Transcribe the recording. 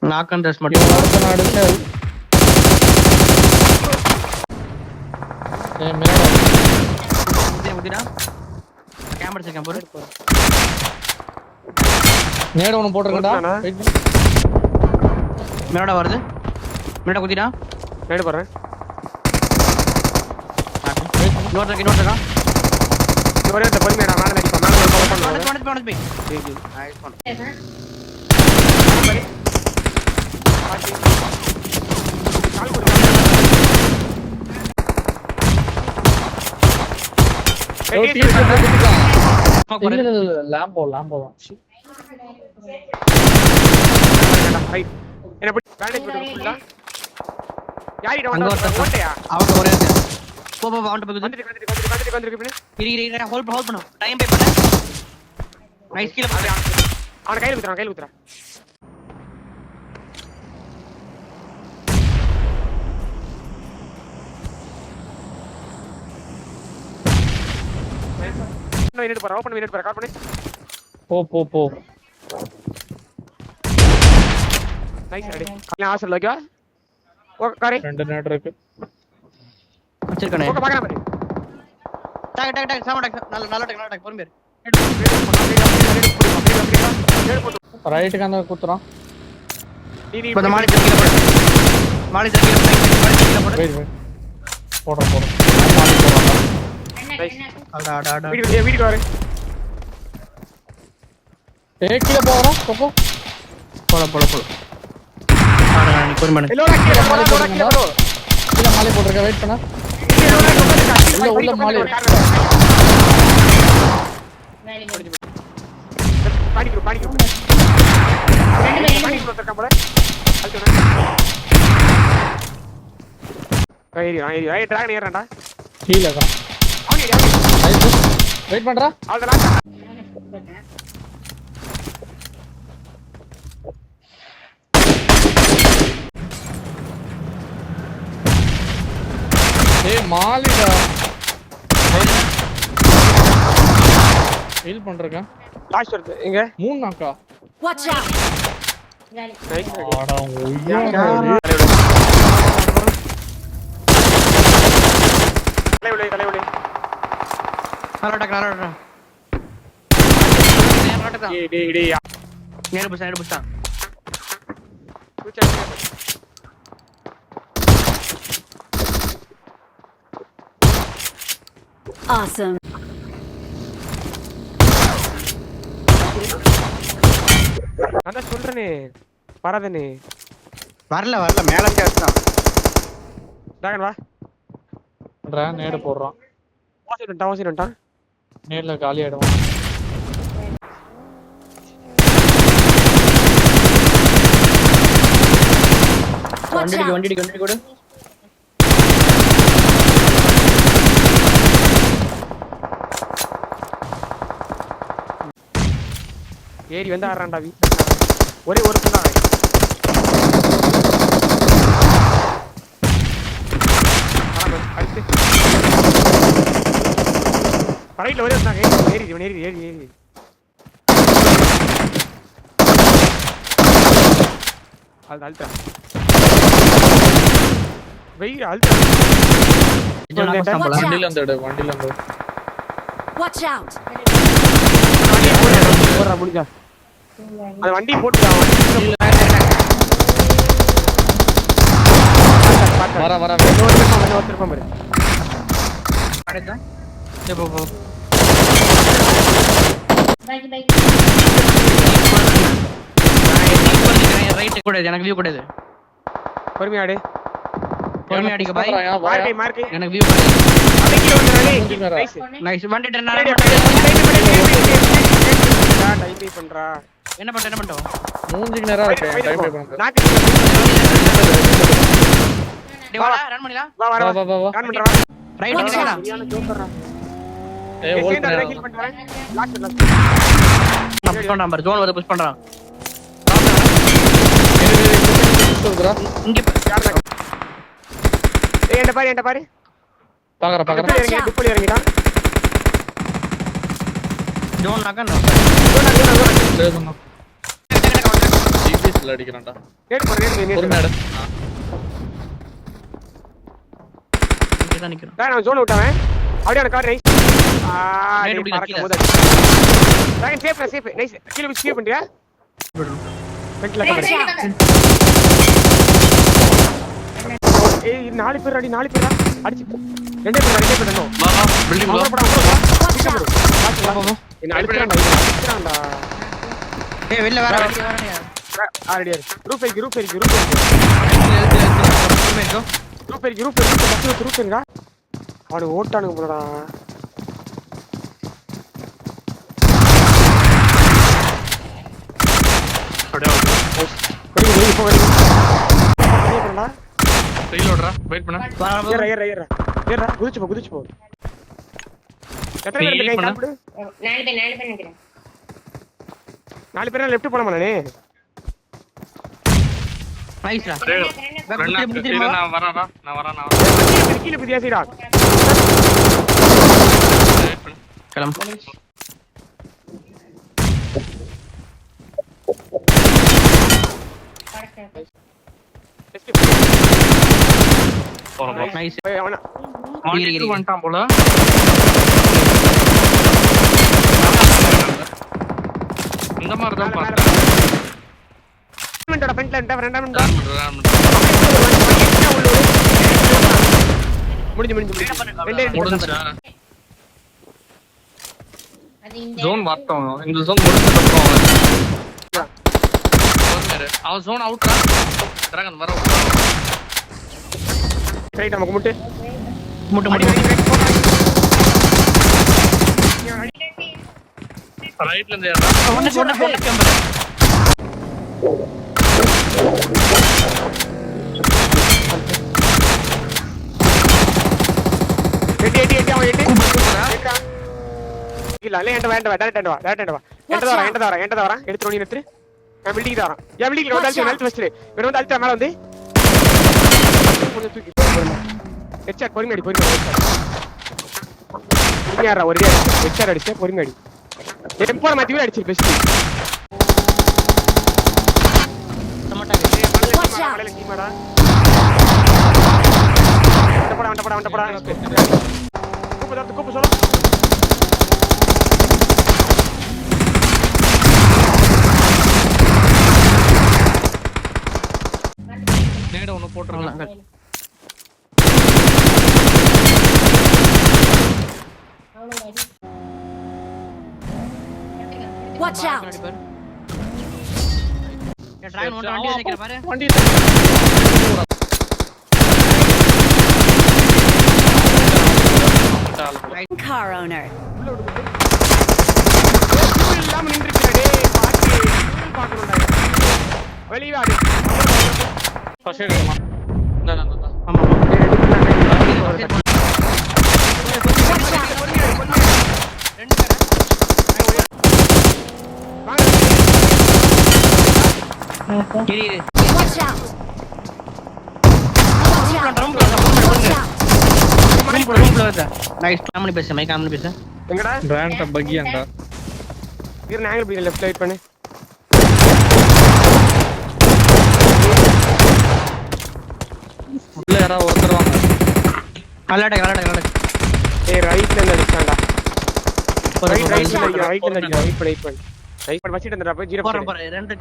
Knock and rest மட்டும் நான் அடிச்சேன். மேல ஊத்திடா கேமரா செக் போடு. நேட ஒன்னு போட்டுறேன்டா. மேலடா வருது. மேலடா குத்திடா. நேடு போறேன். இன்னொருத்தரா ஒரே அந்த பொறுமையா மேல அடிப்பா. மேல ஒரு கவர் பண்ணுவாங்க. போய் நைஸ் பண்ணு. கால் போடு. லாம்போ தான். ரைட். என்ன படி பேண்டேஜ் போட்டு ஃபுல்லா. யாரிட ஓட்டையா? அவங்க ஒரே போ அவன்ட போய் வந்துட்டு பின்ன. இரு ஹோல்ட் பண்ணு. டைம் பே பண்ணு. Nice kill. அவன கையில குத்துறான். நோ யூனிட் பாரு. ஓபன் யூனிட் பாரு. கால் பண்ணு. போ. Nice ready. நான் ஆசல் லோகா. ஓகே ரெண்டு நேட் இருக்கு. வச்சிருக்கனே. ஓகே பாக்கறேன் பாரு. டக் சாமா டக். நல்ல டக் பொறுமையா. ரைட்டுக்கு அந்த குத்துறான். இப்ப மாலி கீழ போடு. மாலி கீழ போடு. வெயிட். போடுறேன். நைஸ். அடா. வீடியோ வர. கீழ போறோம். போகோ. போடு. ஆடா நீ பொறுமையா. லோடா கீழ போடு. கீழ மாலி போட்டுருக்க. வெயிட் பண்ணு. உள்ள மாலி. பாடிக்கு. பாடிக்கு வந்திருக்கான் போல. ஐய் டிராகன் ஏறறடா. கீழ தான். வெயிட் பண்றா. அவ்வளவுதான். ஏய் மாலிடா. ஹீல் பண்றேன். லாஸ்ட் வருது. எங்க? 3 நாக்கா. Watch out. நைஸ். ஆடா ஓய்யா. தலைவிளை. நல்ல டக். டேய். நேரா புஷ். Awesome. நான் சொல்றேனே. வராதனே. வரல மேல இருந்து அடிச்சான். டிராகன் வா. பண்றா நேட போடுறான். வாசிட்டான். நேர்ல காலி ஆயிடும். வண்டி கொடு. ஏறி வந்து ஆறான்டா வீட்ல. ஒரே ஒரு புள்ள. அடுத்து. ரைட்ல ஒரே ஒருத்தன் ஏறி. அல்ட்ரா. Wait ultra. வண்டில வந்து. Watch out. போறா முடிஞ்சா. அந்த வண்டி போட்டுடா. வர. ஒருத்தர் பாரு. அடடா. போ. பைக். ரைட் கூட எனக்கு வியூ கூடாது. பொறுமையாடு. பொறுமையா அடிக்க பாய். மார்க். எனக்கு வியூ கூடாது. அடிக்கி வந்துறானே. நைஸ். வண்டி டர்ன் டைம் பண்றா. என்ன பண்ணிட்டோம்? மூஞ்சிக்கு நேரா இருக்கு. டைம் பே பண்ணுங்க. டேய் வாடா ரன் பண்ணிடா. வா. ரன் பண்றா. ரைட் நிக்கடா. சரியான ஜோக்கர்ரா. ஏய் ஹோல்ட் பண்ணு. ஹீல் பண்றேன். லாஸ்ட். புஷ் பண்றான் பாரு. ஜோன் வந்து புஷ் பண்றான். இங்க யாரடா? ஏய் என்ட பாரு. பாக்கறேன். டிப்புல இறங்கிட்டான். ஜோன் நாக்கா. ஜிபிஎஸ் இதுல அடிக்கறான்டா. நேடு போடு நேடு. ஒரு நேடு. இங்க தான் நிக்கிறோம். நான் ஜோன் விட்டவன். அப்படியே அந்த கார் ரைஸ். நேடு நேடு இப்படி பறக்க கீழ. போது. Dragon safe nice. கீழ போய் ஸ்கியூ பண்றியா? ஃப்ரண்ட்ல Watch கவர். out! ஏய் 4 பேர் அடிச்சு. ரெண்டே பேர் இன்னும். வா வா பில்டிங் வா. Watch out! என்ன அடிச்சான்டா. ஏய் வெளில வர வரணும். ஆல்ரெடி ரூஃப் ஏறி. ரூஃப் ஏறிங்க. அவனுக்கு ஓட்டானுங்க போலடா. ரீலோட்ரா வெயிட் பண்ணு. ஏறா குதிச்சு போ. எத்தனை பேர் இருக்கீங்க கேம்ப்ல? 4 பேர் நிக்கிறேன். 4 பேரா லெஃப்ட் போலாமா நானே? நைஸ்டா. இது நான் வரேன்டா. நான் வரேன். கீழ புதியா சைடா. வெயிட் பண்ணு. கிளம்பு. போறோம். நைஸ். அவன மாட்டிட்டு வந்துட்டான் போல. இந்த மாதிரி தான் பார்த்தேன். மினிட்டோட ஃப்ரண்ட்ல ரெண்டாம் முடிஞ்சு முடிஞ்சா அது இந்த ஜோன் வரட்டும். இந்த ஜோன் முடிச்சதுக்கு அப்புறம் அவன் ஜோன் அவுட்ரா. டிராகன் வர ரைட் நமக்கு முட்டு ரைட்ல இருந்து ஏறா. ஒண்ணு கேம்பர். எட்டி அவன் எட்டி இல்ல வேண்டாம் டைரக்ட் வா எடுத்து ஓடி நிறுத்து. நான் பில்டிங் வரேன். என் பில்டிங்ல வந்து அல்ட் ஃபர்ஸ்ட் இவன் வந்து அல்ட் மேல வந்து கொஞ்சம் தூக்கி ஹெட்ஷாட் பொறுமையாடி பொறுமையாடா ஒரே ஹெட்ஷாட் அடிச்ச பொறுமையாடி எப்போ மாத்தி அடிச்சு பெஸ்ட் மலையில கீமாடா வண்டப்படா கூப்பு சொல்லு நேட ஒன்னு போட்டுறலாம். Watch out! டிராகன் ஓட்ட வண்டி நிக்கிற பாரு. வண்டி Car owner. இல்லாம நின்றுக்கிறடே பாக்கணும்டா வெளிவாடு பசேடமா ஆமா இரு Watch out! நைஸ். காமெடி பேச எங்கடா கிராண்ட் பக்கியாண்டா. இரு நான் ஆங்கிள் லெஃப்ட் ரைட் பண்ணு உள்ள யாரா ஒருத்தர் வாங்க. கலாட ஏய் ரைட்ல இருந்து அடிச்சான்டா ரைட் போறேன் ரைட் பண்ணி ரைட் பண்ணி வச்சிட்டு இருந்தடா போய் 0 போறேன் 2